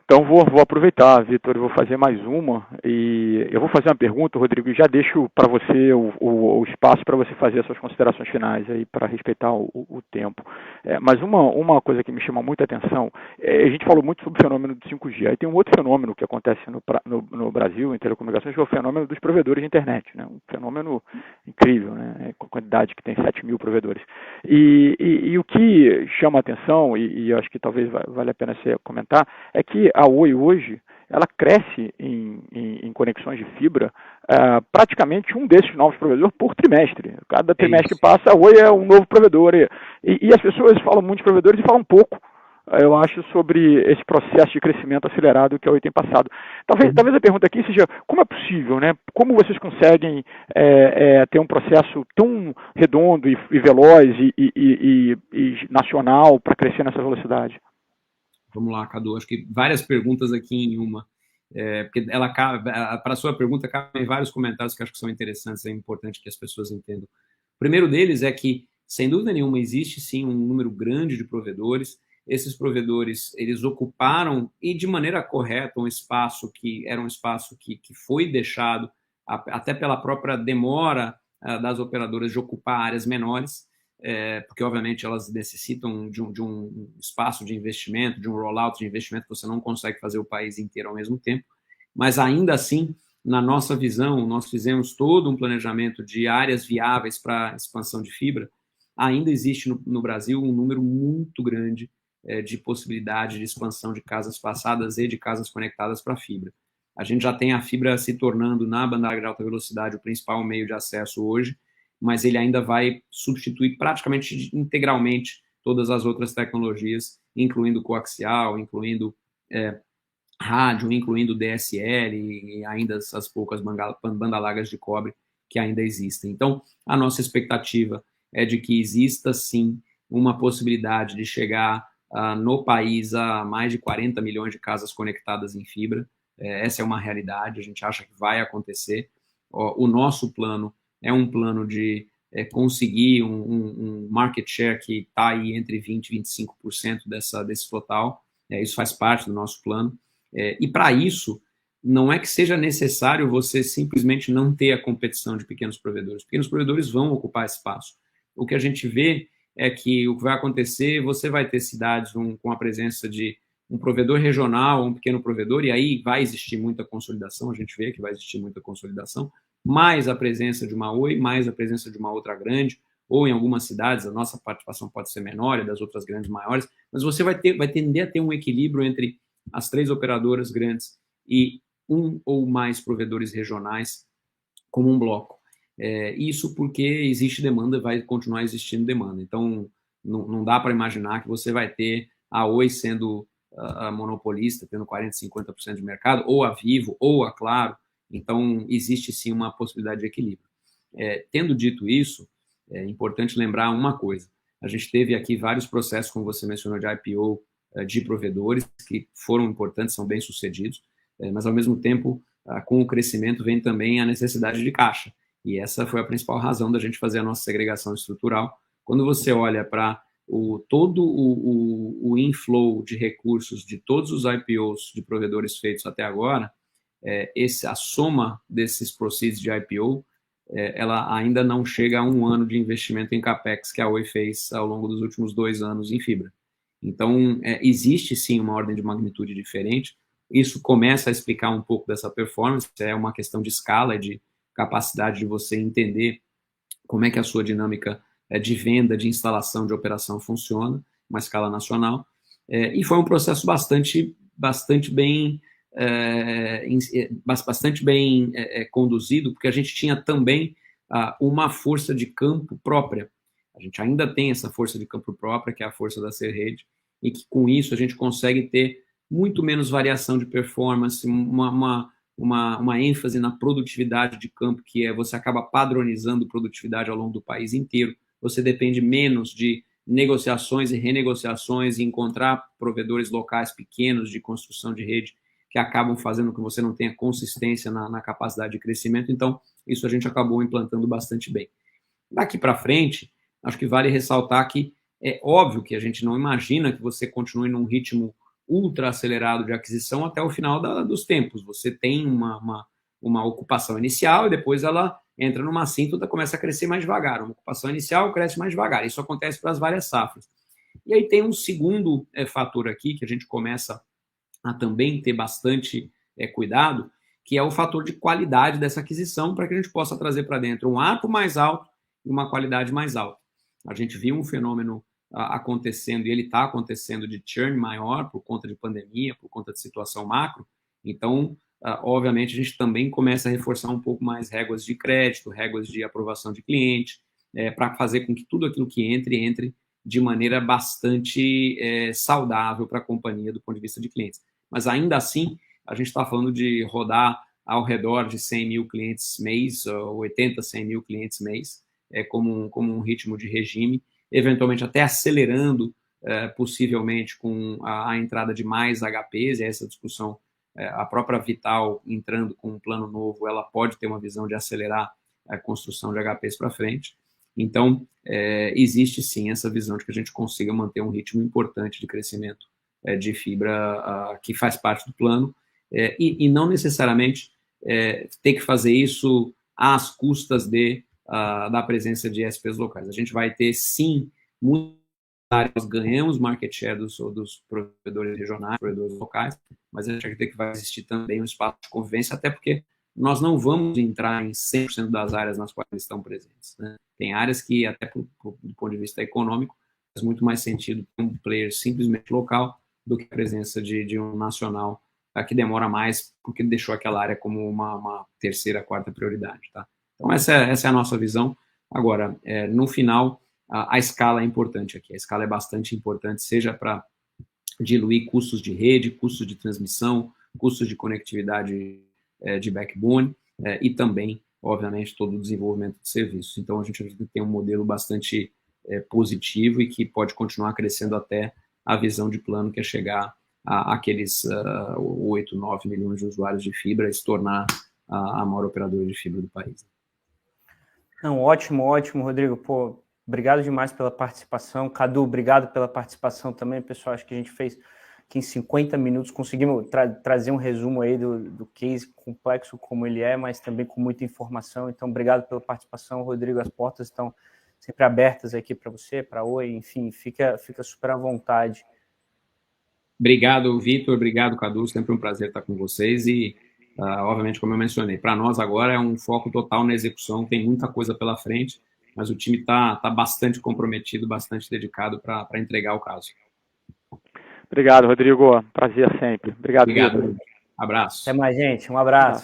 Então vou aproveitar, Vitor, vou fazer mais uma e eu vou fazer uma pergunta, Rodrigo, e já deixo para você o espaço para você fazer as suas considerações finais aí para respeitar o tempo. Mas uma coisa que me chama muita atenção, a gente falou muito sobre o fenômeno do 5G, aí tem um outro fenômeno que acontece no Brasil, em telecomunicações, que é o fenômeno dos provedores de internet, né? Um fenômeno incrível, né? Com a quantidade que tem 7 mil provedores. E o que chama a atenção, e eu acho que talvez valha a pena você comentar, é que a Oi hoje ela cresce em conexões de fibra, praticamente um desses novos provedores por trimestre. Cada É trimestre que isso. passa, a Oi é um novo provedor. E as pessoas falam muito de provedores e falam pouco, eu acho, sobre esse processo de crescimento acelerado que a Oi tem passado. Talvez a pergunta aqui seja, como é possível, né? Como vocês conseguem ter um processo tão redondo e veloz e nacional para crescer nessa velocidade? Vamos lá, Cadu. Acho que várias perguntas aqui em uma. Porque ela para a sua pergunta, cabem vários comentários que acho que são interessantes, é importante que as pessoas entendam. O primeiro deles é que, sem dúvida nenhuma, existe sim um número grande de provedores. Esses provedores, eles ocuparam, e de maneira correta, um espaço que era um espaço que foi deixado, até pela própria demora das operadoras de ocupar áreas menores, porque obviamente elas necessitam de um espaço de investimento, de um rollout de investimento que você não consegue fazer o país inteiro ao mesmo tempo, mas ainda assim, na nossa visão, nós fizemos todo um planejamento de áreas viáveis para expansão de fibra. Ainda existe no Brasil um número muito grande de possibilidade de expansão de casas passadas e de casas conectadas para fibra. A gente já tem a fibra se tornando, na banda larga de alta velocidade, o principal meio de acesso hoje, mas ele ainda vai substituir praticamente integralmente todas as outras tecnologias, incluindo coaxial, incluindo rádio, incluindo DSL e ainda essas poucas bandas largas de cobre que ainda existem. Então, a nossa expectativa é de que exista, sim, uma possibilidade de chegar no país a mais de 40 milhões de casas conectadas em fibra. Essa é uma realidade, a gente acha que vai acontecer. O nosso plano é um plano de conseguir um market share que está aí entre 20% e 25% desse total. Isso faz parte do nosso plano. E para isso, não é que seja necessário você simplesmente não ter a competição de pequenos provedores. Pequenos provedores vão ocupar espaço. O que a gente vê é que o que vai acontecer, você vai ter cidades com a presença de um provedor regional, um pequeno provedor, e aí vai existir muita consolidação, a gente vê que vai existir muita consolidação, mais a presença de uma Oi, mais a presença de uma outra grande, ou em algumas cidades a nossa participação pode ser menor, e das outras grandes maiores, mas você vai tender a ter um equilíbrio entre as 3 operadoras grandes e um ou mais provedores regionais como um bloco. Isso porque existe demanda, vai continuar existindo demanda. Então, não dá para imaginar que você vai ter a Oi sendo a monopolista, tendo 40%, 50% de mercado, ou a Vivo, ou a Claro. Então, existe sim uma possibilidade de equilíbrio. Tendo dito isso, é importante lembrar uma coisa. A gente teve aqui vários processos, como você mencionou, de IPO, de provedores, que foram importantes, são bem-sucedidos, mas, ao mesmo tempo, com o crescimento vem também a necessidade de caixa. E essa foi a principal razão da gente fazer a nossa segregação estrutural. Quando você olha para todo o inflow de recursos de todos os IPOs de provedores feitos até agora, a soma desses proceeds de IPO, ela ainda não chega a um ano de investimento em CAPEX que a Oi fez ao longo dos últimos 2 anos em fibra. Então, existe sim uma ordem de magnitude diferente. Isso começa a explicar um pouco dessa performance, é uma questão de escala, de capacidade de você entender como é que a sua dinâmica de venda, de instalação, de operação funciona, uma escala nacional. E foi um processo bastante bem conduzido, porque a gente tinha também uma força de campo própria. A gente ainda tem essa força de campo própria, que é a força da Serrede, e que com isso a gente consegue ter muito menos variação de performance, uma ênfase na produtividade de campo, que você acaba padronizando produtividade ao longo do país inteiro. Você depende menos de negociações e renegociações e encontrar provedores locais pequenos de construção de rede que acabam fazendo com que você não tenha consistência na capacidade de crescimento. Então, isso a gente acabou implantando bastante bem. Daqui para frente, acho que vale ressaltar que é óbvio que a gente não imagina que você continue num ritmo ultra acelerado de aquisição até o final dos tempos. Você tem uma ocupação inicial e depois ela entra numa assíntota, começa a crescer mais devagar. Uma ocupação inicial cresce mais devagar. Isso acontece para as várias safras. E aí tem um segundo fator aqui que a gente começa a também ter bastante cuidado, que é o fator de qualidade dessa aquisição, para que a gente possa trazer para dentro um ARPU mais alto e uma qualidade mais alta. A gente viu um fenômeno acontecendo, e ele está acontecendo, de churn maior por conta de pandemia, por conta de situação macro. Então, obviamente, a gente também começa a reforçar um pouco mais réguas de crédito, réguas de aprovação de cliente, para fazer com que tudo aquilo que entre de maneira bastante saudável para a companhia do ponto de vista de clientes. Mas ainda assim, a gente está falando de rodar ao redor de 100 mil clientes mês, 80, 100 mil clientes mês, como um ritmo de regime, eventualmente até acelerando, possivelmente com a entrada de mais HPs, e essa discussão, a própria Vital entrando com um plano novo, ela pode ter uma visão de acelerar a construção de HPs para frente. Então, existe sim essa visão de que a gente consiga manter um ritmo importante de crescimento de fibra que faz parte do plano, e não necessariamente ter que fazer isso às custas da presença de ISPs locais. A gente vai ter, sim, muitas áreas, ganhamos market share dos provedores regionais, provedores locais, mas a gente acredita que vai existir também um espaço de convivência, até porque nós não vamos entrar em 100% das áreas nas quais estão presentes, né? Tem áreas que, até do ponto de vista econômico, faz muito mais sentido ter um player simplesmente local do que a presença de um nacional que demora mais, porque deixou aquela área como uma terceira, quarta prioridade, tá? Então, essa é a nossa visão. Agora, no final, a escala é importante aqui. A escala é bastante importante, seja para diluir custos de rede, custos de transmissão, custos de conectividade de backbone e também, obviamente, todo o desenvolvimento de serviços. Então, a gente tem um modelo bastante positivo e que pode continuar crescendo até a visão de plano, que é chegar àqueles 8, 9 milhões de usuários de fibra e se tornar a maior operadora de fibra do país. Não, ótimo, Rodrigo. Pô, obrigado demais pela participação. Cadu, obrigado pela participação também, pessoal. Acho que a gente fez que em 50 minutos conseguimos trazer um resumo aí do case complexo como ele é, mas também com muita informação. Então, obrigado pela participação, Rodrigo. As portas estão sempre abertas aqui para você, para a Oi, enfim, fica super à vontade. Obrigado, Vitor. Obrigado, Cadu. Sempre um prazer estar com vocês e, obviamente, como eu mencionei, para nós agora é um foco total na execução, tem muita coisa pela frente, mas o time está bastante comprometido, bastante dedicado para entregar o caso. Obrigado, Rodrigo. Prazer sempre. Obrigado, Vitor. Vitor. Abraço. Até mais, gente. Um abraço.